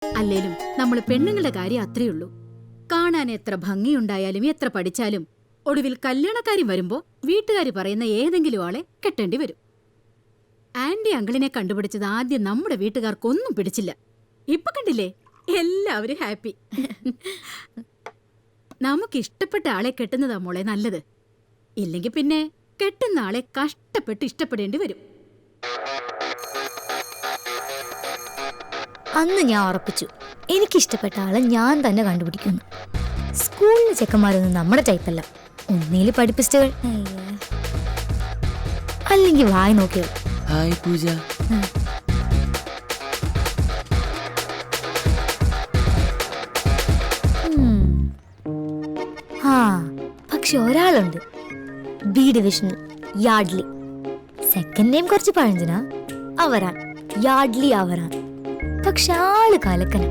അല്ലേലും നമ്മള് പെണ്ണുങ്ങളുടെ കാര്യം അത്രയുള്ളൂ. കാണാൻ എത്ര ഭംഗിയുണ്ടായാലും എത്ര പഠിച്ചാലും ഒടുവിൽ കല്യാണക്കാരി വരുമ്പോ വീട്ടുകാര് പറയുന്ന ഏതെങ്കിലും ആളെ കെട്ടേണ്ടി വരും. ആന്റി അങ്കിളിനെ കണ്ടുപിടിച്ചത് ആദ്യം നമ്മുടെ വീട്ടുകാർക്കൊന്നും പിടിച്ചില്ല. ഇപ്പൊ കണ്ടില്ലേ, എല്ലാവരും ഹാപ്പി. നമുക്കിഷ്ടപ്പെട്ട ആളെ കെട്ടുന്നതാ മോളെ നല്ലത്. ഇല്ലെങ്കിൽ പിന്നെ കെട്ടുന്ന ആളെ കഷ്ടപ്പെട്ട് ഇഷ്ടപ്പെടേണ്ടി വരും. അന്ന് ഞാൻ ഉറപ്പിച്ചു, എനിക്കിഷ്ടപ്പെട്ട ആളെ ഞാൻ തന്നെ കണ്ടുപിടിക്കുന്നു. സ്കൂളിലെ ചെക്കന്മാരൊന്നും നമ്മുടെ ടൈപ്പല്ല. ഒന്നേല് പഠിപ്പിസ്റ്റകൾ, അല്ലെങ്കിൽ വായി നോക്കിയോ. ഹായ് പൂജ. ആ പക്ഷെ ഒരാളുണ്ട്, ബി ഡിവിഷനിൽ യാഡ്ലി. സെക്കൻഡ് നെയിം കുറച്ച് പഴഞ്ചനാ, അവരാൻ യാഡ്ലി അവരാൻ. പക്ഷെ ആള് കലക്കന.